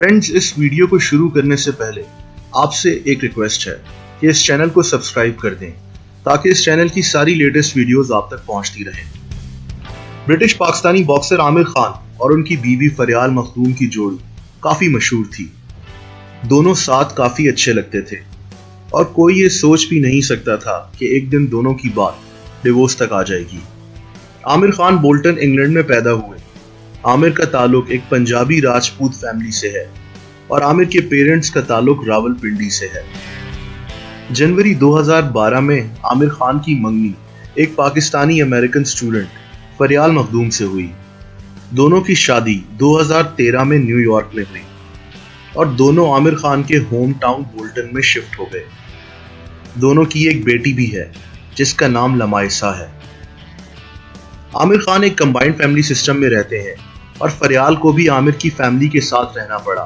Friends, इस video को शुरू करने से पहले आपसे एक रिक्वेस्ट है कि इस चैनल को सब्सक्राइब कर दें ताकि इस चैनल की सारी लेटेस्ट वीडियोस आप तक पहुंचती रहें। ब्रिटिश पाकिस्तानी बॉक्सर आमिर खान और उनकी बीवी फरियाल मखदूम की जोड़ी काफी मशहूर थी। दोनों साथ काफी अच्छे लगते थे और कोई ये सोच भी नहीं सकता था कि एक दिन दोनों की बात डिवोर्स तक आ जाएगी। आमिर खान बोल्टन इंग्लैंड में पैदा हुए। आमिर का ताल्लुक एक पंजाबी राजपूत फैमिली से है और आमिर के पेरेंट्स का ताल्लुक रावलपिंडी से है। जनवरी 2012 में आमिर खान की मंगनी एक पाकिस्तानी अमेरिकन स्टूडेंट फरियाल मखदूम से हुई। दोनों की शादी 2013 में न्यूयॉर्क में हुई और दोनों आमिर खान के होम टाउन बोल्टन में शिफ्ट हो गए। दोनों की एक बेटी भी है जिसका नाम लमाइसा है। आमिर खान एक कंबाइंड फैमिली सिस्टम में रहते हैं और फरियाल को भी आमिर की फैमिली के साथ रहना पड़ा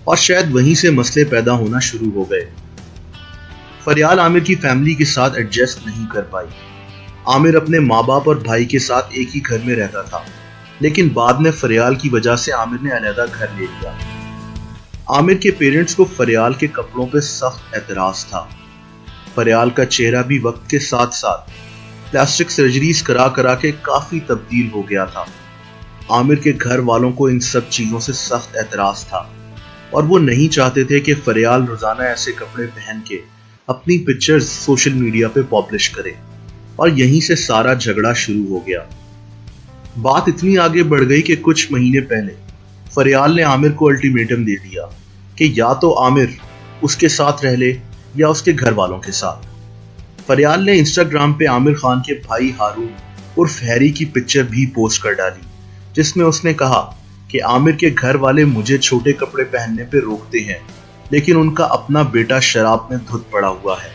और शायद वहीं से मसले पैदा होना शुरू हो गए। फरियाल आमिर की फैमिली के साथ एडजस्ट नहीं कर पाई। आमिर अपने माँ बाप और भाई के साथ एक ही घर में रहता था, लेकिन बाद में फरियाल की वजह से आमिर ने अलग घर ले लिया। आमिर के पेरेंट्स को फरियाल के कपड़ों पर सख्त एतराज था। फरियाल का चेहरा भी वक्त के साथ साथ प्लास्टिक सर्जरीज करा के काफी तब्दील हो गया था। आमिर के घर वालों को इन सब चीजों से सख्त एतराज था और वो नहीं चाहते थे कि फरियाल रोजाना ऐसे कपड़े पहन के अपनी पिक्चर्स सोशल मीडिया पे पब्लिश करे और यहीं से सारा झगड़ा शुरू हो गया। बात इतनी आगे बढ़ गई कि कुछ महीने पहले फरियाल ने आमिर को अल्टीमेटम दे दिया कि या तो आमिर उसके साथ रह ले या उसके घर वालों के साथ। फरियाल ने इंस्टाग्राम पे आमिर खान के भाई हारून उर्फ हैरी की पिक्चर भी पोस्ट कर डाली, जिसमें उसने कहा कि आमिर के घर वाले मुझे छोटे कपड़े पहनने पे रोकते हैं, लेकिन उनका अपना बेटा शराब में धुत पड़ा हुआ है।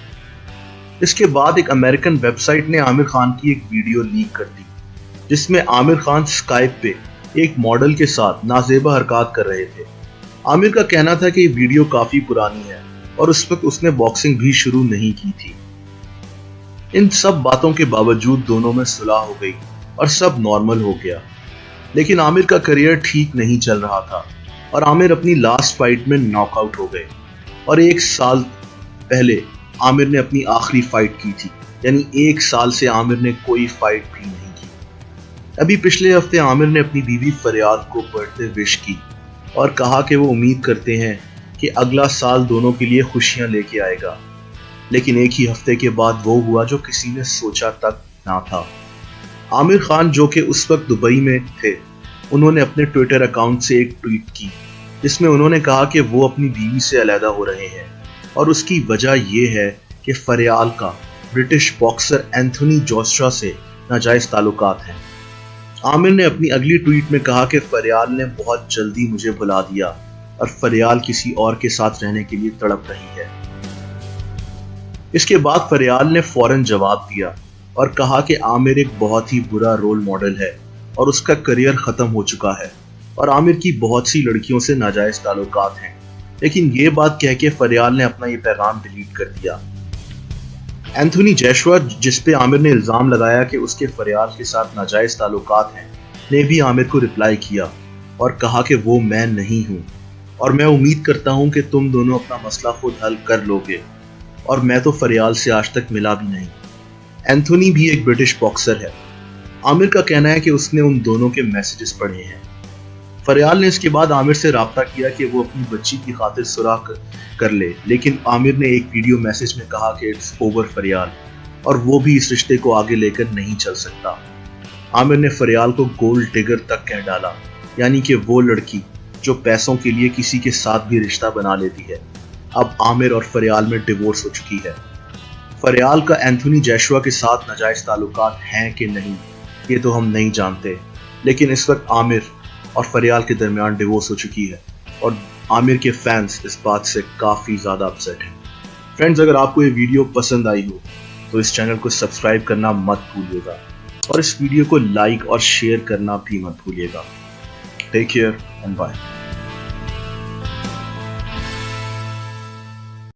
इसके बाद एक अमेरिकन वेबसाइट ने आमिर खान की एक वीडियो लीक कर दी, जिसमें आमिर खान स्काइप पे एक मॉडल के साथ नाजेबा हरकत कर रहे थे। आमिर का कहना था कि ये वीडियो काफी पुरानी है और उस वक्त उसने बॉक्सिंग भी शुरू नहीं की थी। इन सब बातों के बावजूद दोनों में सुलह हो गई और सब नॉर्मल हो गया, लेकिन आमिर का करियर ठीक नहीं चल रहा था और आमिर अपनी लास्ट फाइट में नॉकआउट हो गए। और एक साल पहले आमिर ने अपनी आखिरी फाइट की थी, यानी एक साल से आमिर ने कोई फाइट भी नहीं की। अभी पिछले हफ्ते आमिर ने अपनी बीवी फरियाल को बर्थडे विश की और कहा कि वो उम्मीद करते हैं कि अगला साल दोनों के लिए खुशियां लेके आएगा, लेकिन एक ही हफ्ते के बाद वो हुआ जो किसी ने सोचा तक ना था। आमिर खान, जो कि उस वक्त दुबई में थे, उन्होंने अपने ट्विटर अकाउंट से एक ट्वीट की जिसमें उन्होंने कहा कि वो अपनी बीवी से अलहदा हो रहे हैं और उसकी वजह यह है कि फरियाल का ब्रिटिश बॉक्सर एंथोनी जोशुआ से नाजायज ताल्लुकात हैं। आमिर ने अपनी अगली ट्वीट में कहा कि फरियाल ने बहुत जल्दी मुझे भुला दिया और फरियाल किसी और के साथ रहने के लिए तड़प रही है। इसके बाद फरियाल ने फौरन जवाब दिया और कहा कि आमिर एक बहुत ही बुरा रोल मॉडल है और उसका करियर खत्म हो चुका है और आमिर की बहुत सी लड़कियों से नाजायज ताल्लुकात हैं। लेकिन ये बात कह के फरियाल ने अपना ये पैगाम डिलीट कर दिया। एंथोनी जोशुआ, जिस पे आमिर ने इल्जाम लगाया कि उसके फरियाल के साथ नाजायज ताल्लुकात हैं, ने भी आमिर को रिप्लाई किया और कहा कि वो मैं नहीं हूं और मैं उम्मीद करता हूं कि तुम दोनों अपना मसला खुद हल कर लोगे और मैं तो फरियाल से आज तक मिला भी नहीं। एंथोनी भी एक ब्रिटिश बॉक्सर है। आमिर का कहना है कि उसने उन दोनों के मैसेजेस पढ़े हैं। फरियाल ने इसके बाद आमिर से राब्ता किया कि वो अपनी बच्ची की खातिर सुराग कर ले, लेकिन आमिर ने एक वीडियो मैसेज में कहा कि इट्स ओवर फरियाल और वो भी इस रिश्ते को आगे लेकर नहीं चल सकता। आमिर ने फरियाल को गोल्ड डिगर तक कह डाला, यानी कि वो लड़की जो पैसों के लिए किसी के साथ भी रिश्ता बना लेती है। अब आमिर और फरियाल में डिवोर्स हो चुकी है। फरियाल का एंथोनी जोशुआ के साथ नाजायज ताल्लुकात हैं कि नहीं, ये तो हम नहीं जानते, लेकिन इस वक्त आमिर और फरियाल के दरमियान डिवोर्स हो चुकी है और आमिर के फैंस इस बात से काफ़ी ज़्यादा अपसेट हैं। फ्रेंड्स, अगर आपको ये वीडियो पसंद आई हो तो इस चैनल को सब्सक्राइब करना मत भूलिएगा और इस वीडियो को लाइक और शेयर करना भी मत भूलिएगा। Take care and bye.